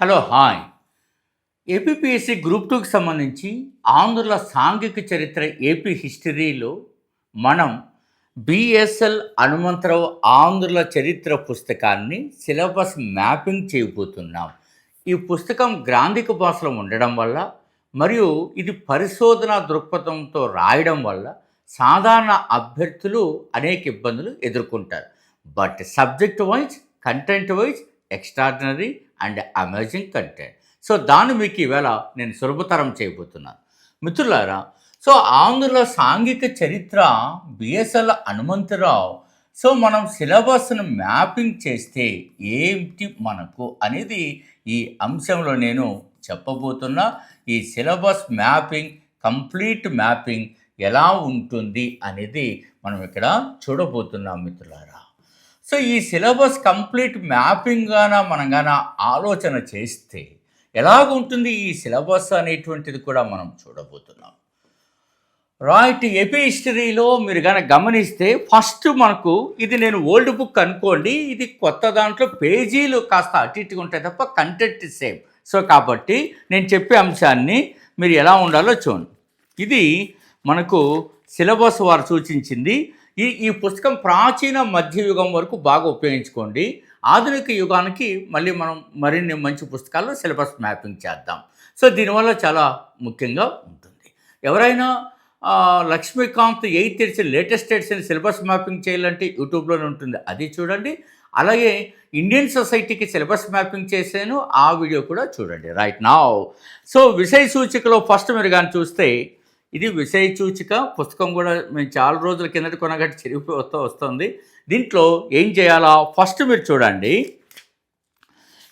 Hello hi. APPSC group టూకి సంబంధించి ఆంధ్రుల సాంఘిక చరిత్ర ఏపీ హిస్టరీలో మనం బిఎస్ఎల్ హనుమంతరావు ఆంధ్రుల చరిత్ర పుస్తకాన్ని సిలబస్ మ్యాపింగ్ చేయబోతున్నాం. ఈ పుస్తకం గ్రాంధిక భాషలో ఉండడం వల్ల మరియు ఇది పరిశోధన దృక్పథంతో రాయడం వల్ల సాధారణ అభ్యర్థులు అనేక ఇబ్బందులు ఎదుర్కొంటారు. But subject wise, content wise extraordinary and amazing content. So దాన్ని మీకు ఈవేళ నేను సులభతరం చేయబోతున్నాను మిత్రులారా. సో ఆంధ్రుల సాంఘిక చరిత్ర బిఎస్ఎల్ హనుమంతరావు. సో మనం సిలబస్ను మ్యాపింగ్ చేస్తే ఏంటి మనకు అనేది ఈ అంశంలో నేను చెప్పబోతున్నా. ఈ సిలబస్ మ్యాపింగ్, కంప్లీట్ మ్యాపింగ్ ఎలా ఉంటుంది అనేది మనం ఇక్కడ చూడబోతున్నాం మిత్రులారా. సో ఈ సిలబస్ కంప్లీట్ మ్యాపింగ్ మనం ఆలోచన చేస్తే ఎలాగుంటుంది ఈ సిలబస్ అనేటువంటిది కూడా మనం చూడబోతున్నాం. రైట్. ఏపీ హిస్టరీలో మీరు గమనిస్తే ఫస్ట్ మనకు ఇది నేను ఓల్డ్ బుక్ అనుకోండి, ఇది కొత్త దాంట్లో పేజీలు కాస్త అటు ఇటుగా ఉంటాయి తప్ప కంటెంట్ సేమ్. సో కాబట్టి నేను చెప్పే అంశాన్ని మీరు ఎలా ఉండాలో చూడండి. ఇది మనకు సిలబస్ వారు సూచించింది. ఈ పుస్తకం ప్రాచీన మధ్యయుగం వరకు బాగా ఉపయోగించుకోండి. ఆధునిక యుగానికి మళ్ళీ మనం మరిన్ని మంచి పుస్తకాల్లో సిలబస్ మ్యాపింగ్ చేద్దాం. సో దీనివల్ల చాలా ముఖ్యంగా ఉంటుంది. ఎవరైనా Laxmikanth 8th edition latest edition syllabus mapping చేయాలంటే యూట్యూబ్లోనే ఉంటుంది, అది చూడండి. అలాగే ఇండియన్ సొసైటీకి సిలబస్ మ్యాపింగ్ చేశాను, ఆ వీడియో కూడా చూడండి. రైట్ నౌ సో విషయ సూచికలో ఫస్ట్ మీరు చూస్తే ఇది విషయ సూచిక పుస్తకం కూడా మేము చాలా రోజుల కిందట కొనగట్టి చిరిగిపోతూ వస్తుంది. దీంట్లో ఏం చేయాలా ఫస్ట్ మీరు చూడండి.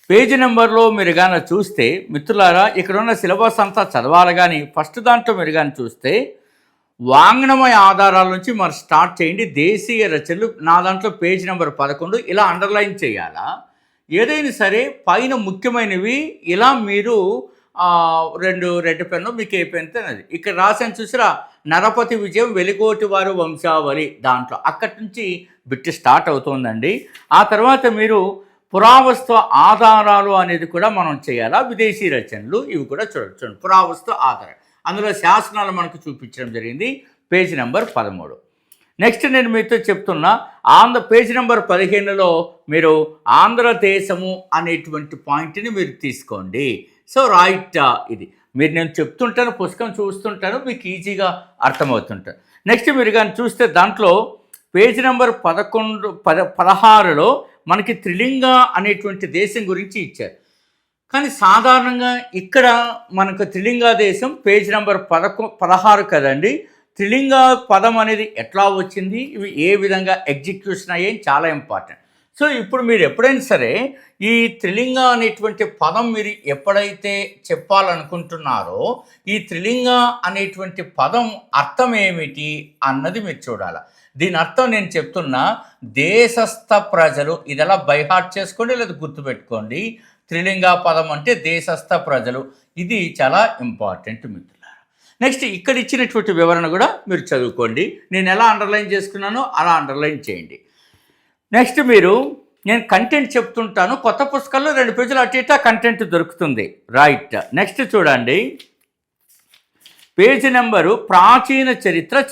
పేజీ నెంబర్లో మీరు చూస్తే మిత్రులారా, ఇక్కడ ఉన్న సిలబస్ అంతా చదవాలి. కానీ ఫస్ట్ దాంట్లో మీరు చూస్తే వాంగ్మయ ఆధారాల నుంచి మరి స్టార్ట్ చేయండి. దేశీయ రచనలు నా దాంట్లో పేజీ నెంబర్ 11 ఇలా అండర్లైన్ చేయాలా. ఏదైనా సరే పైన ముఖ్యమైనవి ఇలా మీరు రెడ్ పెన్ను మీకు ఏ పెన్తో అది ఇక్కడ రాసాను చూసిరా. నరపతి విజయం, వెలికోటి వారు వంశావళి, దాంట్లో అక్కడి నుంచి బిట్ స్టార్ట్ అవుతుందండి. ఆ తర్వాత మీరు పురావస్తు ఆధారాలు అనేది కూడా మనం చేయాలా. విదేశీ రచనలు ఇవి కూడా చూడొచ్చు. పురావస్తు ఆధారాలు అందులో శాసనాలు మనకు చూపించడం జరిగింది, పేజీ నెంబర్ 13. నెక్స్ట్ నేను మీతో చెప్తున్నా పేజీ నెంబర్ 15లో మీరు ఆంధ్రదేశము అనేటువంటి పాయింట్ని మీరు తీసుకోండి. సో రైట్, ఇది మీరు నేను చెప్తుంటాను, పుస్తకం చూస్తుంటాను, మీకు ఈజీగా అర్థమవుతుంటాను. నెక్స్ట్ మీరు చూస్తే దాంట్లో పేజీ నెంబర్ 16లో మనకి త్రిలింగ అనేటువంటి దేశం గురించి ఇచ్చారు. కానీ సాధారణంగా ఇక్కడ మనకు త్రిలింగ దేశం పేజీ నెంబర్ 16 కదండి. త్రిలింగ పదం అనేది ఎట్లా వచ్చింది, ఇవి ఏ విధంగా ఎగ్జిక్యూషన్ అయ్యాయి చాలా ఇంపార్టెంట్. సో ఇప్పుడు మీరు ఎప్పుడైనా సరే ఈ త్రిలింగ అనేటువంటి పదం మీరు ఎప్పుడైతే చెప్పాలనుకుంటున్నారో ఈ త్రిలింగ అనేటువంటి పదం అర్థం ఏమిటి అన్నది మీరు చూడాలి. దీని అర్థం నేను చెప్తున్నా, దేశస్థ ప్రజలు. ఇదెలా బైహార్ట్ చేసుకోండి లేదా గుర్తుపెట్టుకోండి. త్రిలింగ పదం అంటే దేశస్థ ప్రజలు, ఇది చాలా ఇంపార్టెంట్ మిత్రులారా. నెక్స్ట్ ఇక్కడ ఇచ్చినటువంటి వివరణ కూడా మీరు చదువుకోండి. నేను ఎలా అండర్లైన్ చేసుకున్నానో అలా అండర్లైన్ చేయండి. నెక్స్ట్ నేను కంటెంట్ చెప్తుంటాను, కొత్త పుస్తకాల్లో 2 పేజీలు అటు ఇటు కంటెంట్ దొరుకుతుంది. రైట్. నెక్స్ట్ చూడండి, పేజీ నెంబరు ప్రాచీన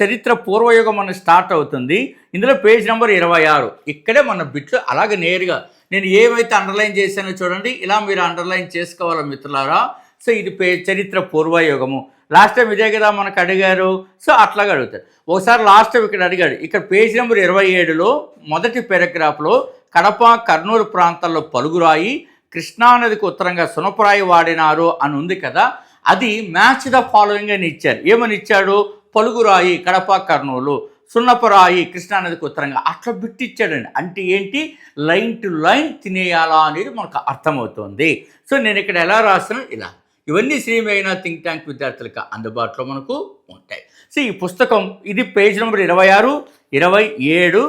చరిత్ర పూర్వయుగం అని స్టార్ట్ అవుతుంది. ఇందులో పేజీ నెంబర్ 26. ఇక్కడే మన బిట్లు అలాగే నేరుగా నేను ఏమైతే అండర్లైన్ చేశానో చూడండి, ఇలా మీరు అండర్లైన్ చేసుకోవాలి మిత్రులారా. సో ఇది చరిత్ర పూర్వయుగము. లాస్ట్ టైం ఇదే కదా మనకు అడిగారు, సో అట్లాగా అడుగుతారు. ఒకసారి లాస్ట్ టైం ఇక్కడ అడిగాడు. ఇక్కడ పేజీ నెంబర్ 27లో మొదటి పారాగ్రాఫ్లో కడప, కర్నూలు ప్రాంతాల్లో పలుగురాయి, కృష్ణానదికి ఉత్తరంగా సునపరాయి వాడినారు అని ఉంది కదా. అది మ్యాచ్ ద ఫాలోయింగ్ అని ఇచ్చారు. ఏమని ఇచ్చాడు? పలుగురాయి కడప, కర్నూలు, సున్నపరాయి కృష్ణానదికి ఉత్తరంగా, అట్లా బిట్టిచ్చాడండి. అంటే ఏంటి, లైన్ టు లైన్ తినేయాలా అనేది మనకు అర్థమవుతుంది. సో నేను ఇక్కడ ఎలా రాస్తాను, ఇలా. ఇవన్నీ శ్రీమేఘన థింక్ ట్యాంక్ విద్యార్థులకు అందుబాటులో మనకు ఉంటాయి. సో ఈ పుస్తకం ఇది పేజ్ నెంబర్ 26, 27,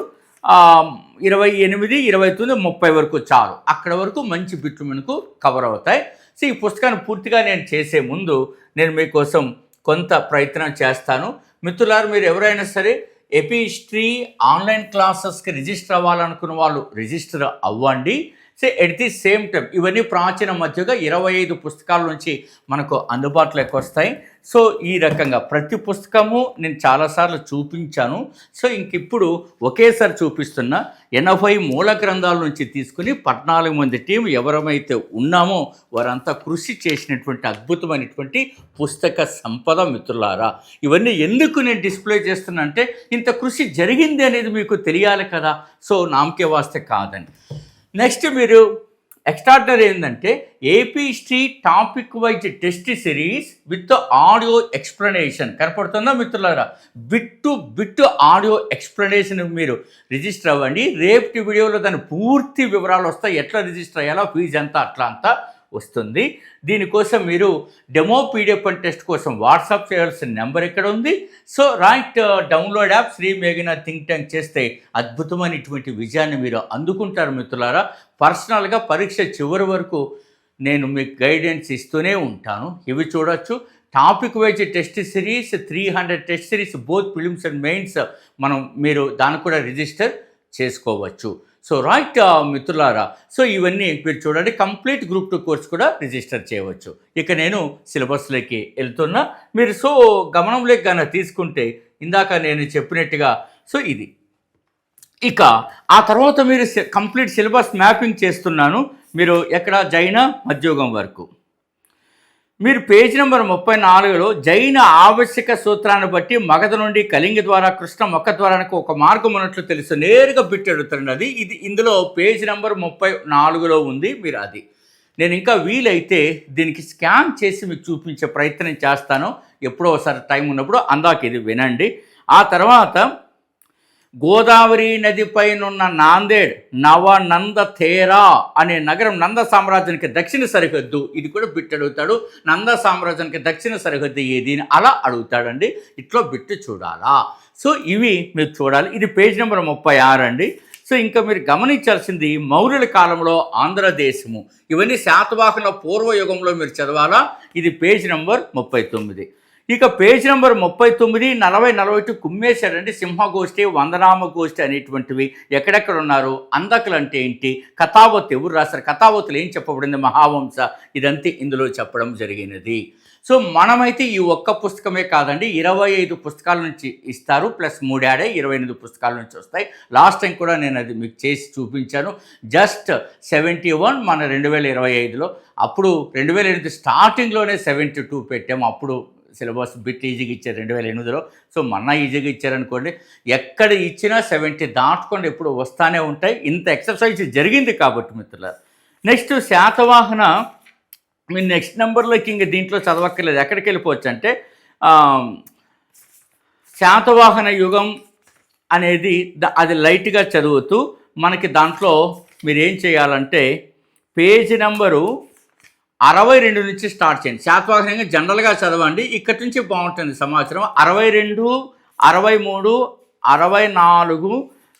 28, 29, 30 వరకు చాలు. అక్కడ వరకు మంచి బిట్లు మనకు కవర్ అవుతాయి. సో ఈ పుస్తకాన్ని పూర్తిగా నేను చేసే ముందు నేను మీకోసం కొంత ప్రయత్నం చేస్తాను. మిత్రులారు, మీరు ఎవరైనా సరే ఏపీ హిస్టరీ ఆన్లైన్ క్లాసెస్కి రిజిస్టర్ అవ్వాలనుకున్న వాళ్ళు రిజిస్టర్ అవ్వండి. So at the same time ఇవన్నీ ప్రాచీన మధ్యగా 25 పుస్తకాల నుంచి మనకు అందుబాటులోకి వస్తాయి. సో ఈ రకంగా ప్రతి పుస్తకము నేను చాలాసార్లు చూపించాను. సో ఇంక ఇప్పుడు ఒకేసారి చూపిస్తున్న 80 మూల గ్రంథాల నుంచి తీసుకుని 14 మంది టీం ఎవరమైతే ఉన్నామో వారంతా కృషి చేసినటువంటి అద్భుతమైనటువంటి పుస్తక సంపద మిత్రులారా. ఇవన్నీ ఎందుకు నేను డిస్ప్లే చేస్తున్నా అంటే ఇంత కృషి జరిగింది అనేది మీకు తెలియాలి కదా. సో నామకే వాస్తే కాదండి. నెక్స్ట్ మీరు ఎక్స్ట్రాడినరీ ఏంటంటే AP history topic wise test series with audio explanation కనపడుతుందా మిత్రులారా. బిట్టు ఆడియో ఎక్స్ప్లెనేషన్ మీరు రిజిస్టర్ అవ్వండి. రేపటి వీడియోలో దాని పూర్తి వివరాలు వస్తాయి. ఎట్లా రిజిస్టర్ అయ్యాలో, ఫీజు ఎంత, అట్లా అంతా వస్తుంది. దీనికోసం మీరు డెమో పీడిఎఫ్ అండ్ టెస్ట్ కోసం వాట్సాప్ చేయాల్సిన నెంబర్ ఇక్కడ ఉంది. So right, download app Shri మేఘనా థింక్ ట్యాంక్ చేస్తే అద్భుతమైనటువంటి విజయాన్ని మీరు అందుకుంటారు మిత్రులారా. పర్సనల్గా పరీక్ష చివరి వరకు నేను మీకు గైడెన్స్ ఇస్తూనే ఉంటాను. ఇవి చూడొచ్చు. Topic wise test series 300 test series both prelims and mains మీరు దాన్ని కూడా రిజిస్టర్ చేసుకోవచ్చు. సో రైట్ మిత్రులారా, సో ఇవన్నీ మీరు చూడండి. కంప్లీట్ గ్రూప్ 2 కోర్స్ కూడా రిజిస్టర్ చేయవచ్చు. ఇక నేను సిలబస్లోకి వెళ్తున్నా. మీరు సో గమనంలోకి కనుక తీసుకుంటే ఇందాక నేను చెప్పినట్టుగా సో ఇది ఇక ఆ తర్వాత మీరు కంప్లీట్ సిలబస్ మ్యాపింగ్ చేస్తున్నాను. మీరు ఎక్కడ జైన మధ్యోగం వరకు మీరు పేజ్ నెంబర్ 34లో జైన ఆవశ్యక సూత్రాన్ని బట్టి మగధ నుండి కళింగ ద్వారా కృష్ణ మొక్క ద్వారానికి ఒక మార్గం ఉన్నట్లు తెలుసు. నేరుగా బిట్ అడుగుతారండి. అది ఇది ఇందులో పేజ్ నెంబర్ 34లో ఉంది. మీరు అది నేను ఇంకా వీలైతే దీనికి స్కాన్ చేసి మీకు చూపించే ప్రయత్నం చేస్తాను. ఎప్పుడో ఒకసారి టైం ఉన్నప్పుడు అందాక ఇది వినండి. ఆ తర్వాత గోదావరి నదిపైనున్న నాందేడ్ నవనంద తేరా అనే నగరం నంద సామ్రాజ్యానికి దక్షిణ సరిహద్దు. ఇది కూడా బిట్ అడుగుతాడు. నంద సామ్రాజ్యానికి దక్షిణ సరిహద్దు ఏది అలా అడుగుతాడండి. ఇట్లా బిట్టు చూడాలా. సో ఇవి మీరు చూడాలి. ఇది పేజ్ నెంబర్ 36 అండి. సో ఇంకా మీరు గమనించాల్సింది మౌర్యుల కాలంలో ఆంధ్రదేశము, ఇవన్నీ శాతవాహనుల పూర్వయుగంలో మీరు చదవాలా. ఇది పేజ్ నెంబర్ 39. ఇక పేజ్ నెంబర్ 39, 40, 41 కుమ్మేశాడండి. సింహగోష్ఠి, వందనామ గోష్ఠి అనేటువంటివి ఎక్కడెక్కడ ఉన్నారు. అందకులు అంటే ఏంటి, కథావత్ ఎవరు రాశారు, కథావతులు ఏం చెప్పబడింది, మహావంశ, ఇదంతా ఇందులో చెప్పడం జరిగినది. సో మనమైతే ఈ ఒక్క పుస్తకమే కాదండి, 25 పుస్తకాల నుంచి ఇస్తారు. ప్లస్ 3 యాడ్ 28 పుస్తకాల నుంచి వస్తాయి. లాస్ట్ టైం కూడా నేను అది మీకు చేసి చూపించాను. జస్ట్ 71 మన 2025లో. అప్పుడు 2008 స్టార్టింగ్లోనే 72 పెట్టాము. అప్పుడు సిలబస్ బిట్ ఈజీగా ఇచ్చారు 2008లో. సో మొన్న ఈజీగా ఇచ్చారనుకోండి. ఎక్కడ ఇచ్చినా 70 దాటుకొని ఎప్పుడు వస్తూనే ఉంటాయి. ఇంత ఎక్సర్సైజ్ జరిగింది కాబట్టి మిత్రులారా. నెక్స్ట్ శాతవాహన, మీరు నెక్స్ట్ నెంబర్లోకి ఇంక దీంట్లో చదవక్కర్లేదు. ఎక్కడికి వెళ్ళిపోవచ్చు అంటే శాతవాహన యుగం అనేది అది లైట్గా చదువుతూ మనకి దాంట్లో మీరు ఏం చేయాలంటే పేజీ నెంబరు 62 నుంచి స్టార్ట్ చేయండి. శాతవాహనంగా జనరల్గా చదవండి. ఇక్కడి నుంచి బాగుంటుంది సమాచారం. 62, 63, 64,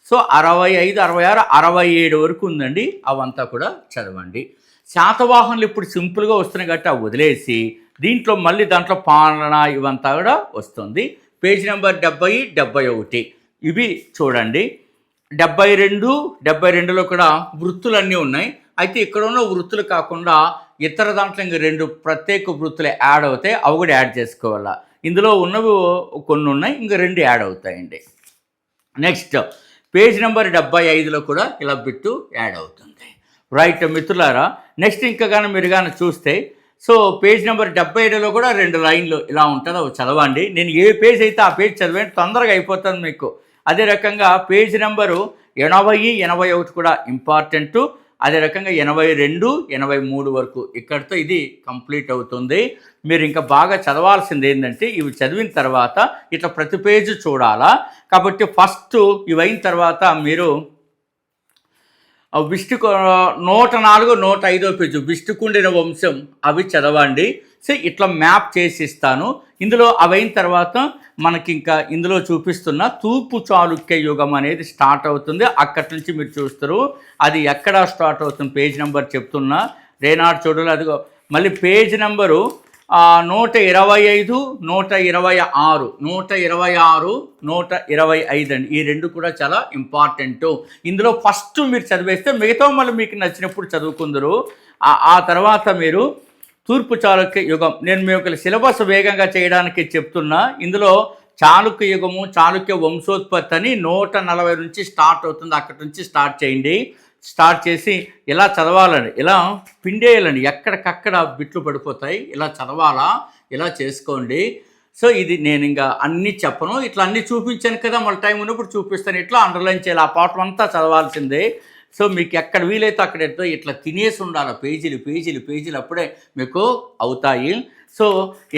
సో 65, 66, 67 వరకు ఉందండి. అవంతా కూడా చదవండి. శాతవాహనులు ఇప్పుడు సింపుల్గా వస్తున్నాయి కాబట్టి అవి వదిలేసి దీంట్లో మళ్ళీ దాంట్లో పాలన ఇవంతా కూడా వస్తుంది. పేజ్ నెంబర్ 70, 71 ఇవి చూడండి. 72, 72లో కూడా వృత్తులన్నీ ఉన్నాయి. అయితే ఇక్కడ ఉన్న వృత్తులు కాకుండా ఇతర దాంట్లో ఇంక 2 ప్రత్యేక వృత్తులు యాడ్ అవుతాయి. అవి కూడా యాడ్ చేసుకోవాలా. ఇందులో ఉన్నవి కొన్ని ఉన్నాయి, ఇంక 2 యాడ్ అవుతాయండి. నెక్స్ట్ పేజ్ నెంబర్ 75లో కూడా ఇలా బిట్టు యాడ్ అవుతుంది. రైట్ మిత్రులారా. నెక్స్ట్ ఇంకా కానీ మీరు కానీ చూస్తే సో పేజ్ నెంబర్ 77లో కూడా 2 లైన్లు ఇలా ఉంటుంది. అవి చదవండి. నేను ఏ పేజ్ అయితే ఆ పేజ్ చదివండి, తొందరగా అయిపోతుంది మీకు. అదే రకంగా పేజ్ నెంబరు 80, 81 కూడా ఇంపార్టెంటు. అదే రకంగా 82, 83 వరకు ఇక్కడితో ఇది కంప్లీట్ అవుతుంది. మీరు ఇంకా బాగా చదవాల్సింది ఏంటంటే ఇవి చదివిన తర్వాత ఇట్లా ప్రతి పేజీ చూడాలా. కాబట్టి ఫస్ట్ ఇవైన తర్వాత మీరు విష్ణు 104, 105 పేజీ విష్ణుకుండిన వంశం అవి చదవండి. సో ఇట్లా మ్యాప్ చేసి ఇస్తాను. ఇందులో అవైన తర్వాత మనకి ఇంకా ఇందులో చూపిస్తున్న తూర్పు చాళుక్య యుగం అనేది స్టార్ట్ అవుతుంది. అక్కడి నుంచి మీరు చూస్తారు. అది ఎక్కడ స్టార్ట్ అవుతుంది పేజ్ నెంబర్ చెప్తున్నా. రేనాడు చూడాలి. అదిగో మళ్ళీ పేజ్ నెంబరు 125, 126, 126, 125 అండి. ఈ రెండు కూడా చాలా ఇంపార్టెంటు. ఇందులో ఫస్ట్ మీరు చదివేస్తే మిగతా మళ్ళీ మీకు నచ్చినప్పుడు చదువుకుందరు. ఆ తర్వాత మీరు తూర్పు చాళుక్య యుగం, నేను మీకు సిలబస్ వేగంగా చేయడానికి చెప్తున్నా. ఇందులో చాళుక్య యుగము, చాళుక్య వంశోత్పత్తి అని 140 నుంచి స్టార్ట్ అవుతుంది. అక్కడి నుంచి స్టార్ట్ చేయండి. స్టార్ట్ చేసి ఇలా చదవాలండి, ఇలా పిండేయాలండి, ఎక్కడికక్కడ బిట్లు పడిపోతాయి. ఇలా చదవాలా, ఇలా చేసుకోండి. సో ఇది నేను ఇంకా అన్నీ చెప్పను, ఇట్లా అన్నీ చూపించాను కదా, మళ్ళీ టైం ఉన్నప్పుడు చూపిస్తాను. ఇట్లా అండర్లైన్ చేయాలి, ఆ పాఠం అంతా చదవాల్సిందే. సో మీకు ఎక్కడ వీలైతే అక్కడ ఇట్లా తినేసి ఉండాలి, పేజీలు పేజీలు పేజీలు, అప్పుడే మీకు అవుతాయి. సో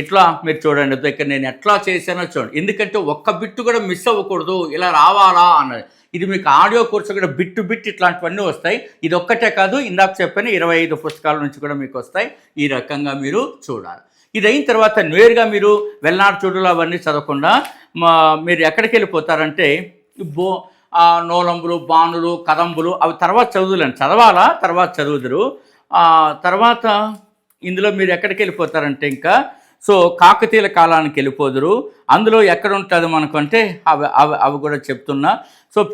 ఇట్లా మీరు చూడండి, ఇక్కడ నేను ఎట్లా చేశానో చూడండి. ఎందుకంటే ఒక్క బిట్టు కూడా మిస్ అవ్వకూడదు, ఇలా రావాలా అన్నది. ఇది మీకు ఆడియో కోర్సు కూడా బిట్టు బిట్ ఇట్లాంటివన్నీ వస్తాయి. ఇది ఒక్కటే కాదు, ఇందాక చెప్పిన 25 పుస్తకాల నుంచి కూడా మీకు వస్తాయి. ఈ రకంగా మీరు చూడాలి. ఇది అయిన తర్వాత నేరుగా మీరు వెల్నాడు చూడులు అవన్నీ చదవకుండా మీరు ఎక్కడికి వెళ్ళిపోతారంటే నోలంబులు, బాణులు, కదంబులు అవి తర్వాత చదువులండి, చదవాలా తర్వాత చదువుదురు. తర్వాత ఇందులో మీరు ఎక్కడికి వెళ్ళిపోతారంటే ఇంకా కాకతీయుల కాలానికి వెళ్ళిపోదురు. అందులో ఎక్కడ ఉంటుంది మనకు అంటే అవి కూడా చెప్తున్నా.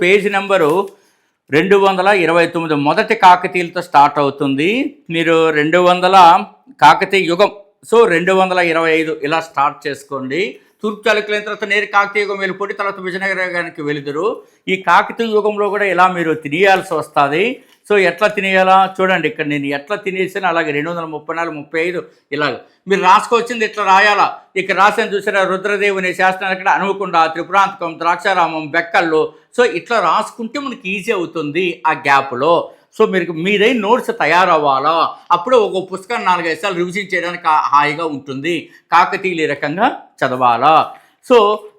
పేజ్ నెంబరు 229 మొదటి కాకతీయులతో స్టార్ట్ అవుతుంది. మీరు 200 కాకతీయ యుగం, 225 ఇలా స్టార్ట్ చేసుకోండి. తూర్పు చాళుక్యులైన తర్వాత నేరు కాకతీయ యుగం వెళ్ళిపోయి తర్వాత విజయనగర యుగానికి వెళుదురు. ఈ కాకతీయ యుగంలో కూడా ఇలా మీరు తినేయాల్సి వస్తుంది. ఎట్లా తినేయాలా చూడండి, ఇక్కడ నేను ఎట్లా తినేసాను అలాగే 234, 35 ఇలాగ మీరు రాసుకోవచ్చింది ఇట్లా రాయాలా. ఇక్కడ రాసాను చూసారా, రుద్రదేవుని శాసనాలు ఇక్కడ అనుకుండా, త్రిపురాంతకం, ద్రాక్షారామం, బెక్కళ్ళు. ఇట్లా రాసుకుంటే మనకి ఈజీ అవుతుంది ఆ గ్యాప్లో. మీరే నోట్స్ తయారవ్వాలా, అప్పుడే ఒక పుస్తకాన్ని 4-5 సార్లు రివిజన్ చేయడానికి హాయిగా ఉంటుంది. కాకతీయులు ఈ రకంగా చదవాలా.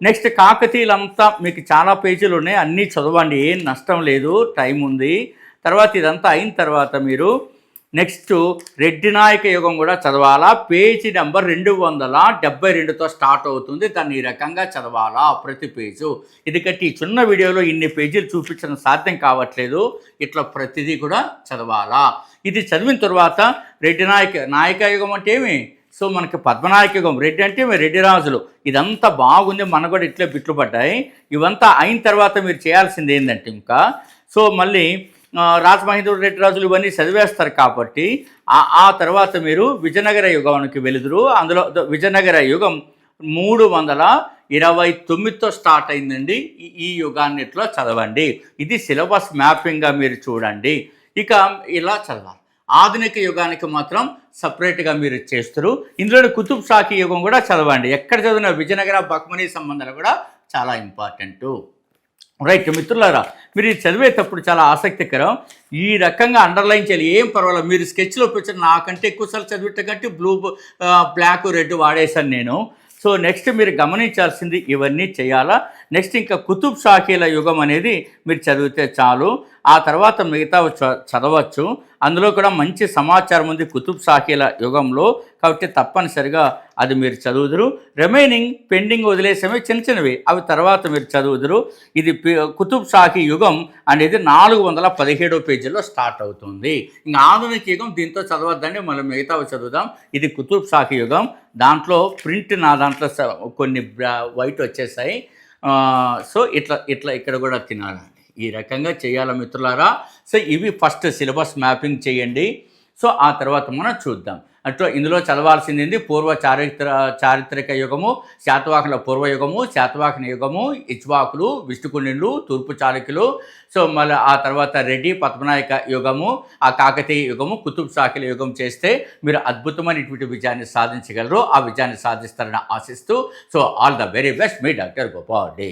నెక్స్ట్ కాకతీయులంతా మీకు చాలా పేజీలు ఉన్నాయి, అన్నీ చదవండి, ఏం నష్టం లేదు, టైం ఉంది. తర్వాత ఇదంతా అయిన తర్వాత మీరు నెక్స్ట్ రెడ్డి నాయక యుగం కూడా చదవాలా. పేజీ నెంబర్ 272తో స్టార్ట్ అవుతుంది. దాన్ని ఈ రకంగా చదవాలా ప్రతి పేజు. ఎందుకంటే ఈ చిన్న వీడియోలో ఇన్ని పేజీలు చూపించడం సాధ్యం కావట్లేదు, ఇట్లా ప్రతిదీ కూడా చదవాలా. ఇది చదివిన తర్వాత రెడ్డి నాయక యుగం అంటే ఏమి, మనకి పద్మనాయక యుగం, రెడ్డి అంటే రెడ్డి రాజులు. ఇదంతా బాగుంది, మనకు కూడా ఇట్లే బిట్లు పడ్డాయి. ఇవంతా అయిన తర్వాత మీరు చేయాల్సింది ఏంటంటే ఇంకా మళ్ళీ రాజమహేంద్ర రెడ్డి రాజులు ఇవన్నీ చదివేస్తారు కాబట్టి ఆ తర్వాత మీరు విజయనగర యుగానికి వెళుదురు. అందులో విజయనగర యుగం 329తో స్టార్ట్ అయిందండి. ఈ యుగాన్ని ఇట్లా చదవండి. ఇది సిలబస్ మ్యాపింగ్గా మీరు చూడండి. ఇక ఇలా చదవాలి. ఆధునిక యుగానికి మాత్రం సపరేట్గా మీరు చేస్తారు. ఇందులో కుతుబ్ షాహీ యుగం కూడా చదవండి. ఎక్కడ చదివిన విజయనగర బహ్మనీ సంబంధాలు కూడా చాలా ఇంపార్టెంటు. రైట్ మిత్రులారా, మీరు ఇది చదివేటప్పుడు చాలా ఆసక్తికరం. ఈ రకంగా అండర్లైన్ చేయాలి, ఏం పర్వాలేదు. మీరు స్కెచ్లో పెట్టిన నాకంటే ఎక్కువసార్లు చదివితే కంటే బ్లాక్ రెడ్ వాడేశాను నేను. నెక్స్ట్ మీరు గమనించాల్సింది ఇవన్నీ చేయాలా. నెక్స్ట్ ఇంకా కుతుబ్ షాహీల యుగం అనేది మీరు చదివితే చాలు. ఆ తర్వాత మిగతా చదవచ్చు. అందులో కూడా మంచి సమాచారం ఉంది కుతుబ్ షాహీల యుగంలో, కాబట్టి తప్పనిసరిగా అది మీరు చదువుదురు. రిమైనింగ్ పెండింగ్ వదిలేసేవి చిన్నవి అవి తర్వాత మీరు చదువుదురు. ఇది కుతుబ్ షాహీ యుగం అనేది 417వ పేజీలో స్టార్ట్ అవుతుంది. ఇంకా ఆధునిక యుగం దీంతో చదవద్దండి, మనం మిగతావి చదువుదాం. ఇది కుతుబ్ షాహీ యుగం. దాంట్లో ప్రింట్ నా దాంట్లో కొన్ని వైట్ వచ్చేసాయి. ఇట్లా ఇక్కడ కూడా తినాలండి. ఈ రకంగా చేయాలి మిత్రులారా. ఇవి ఫస్ట్ సిలబస్ మ్యాపింగ్ చేయండి. ఆ తర్వాత మనం చూద్దాం. అట్లా ఇందులో చదవాల్సింది పూర్వ చారిత్రక యుగము, శాతవాహనుల పూర్వయుగము, శాతవాహన యుగము, ఇక్ష్వాకులు, విష్ణుకుండినులు, తూర్పు చాళుక్యులు. మళ్ళీ ఆ తర్వాత రెడ్డి పద్మనాయక యుగము, ఆ కాకతీయ యుగము, కుతుబ్ షాహీల యుగం చేస్తే మీరు అద్భుతమైనటువంటి విజయాన్ని సాధించగలరు. ఆ విజయాన్ని సాధిస్తారని ఆశిస్తూ all the very best, me doctor Gopal day.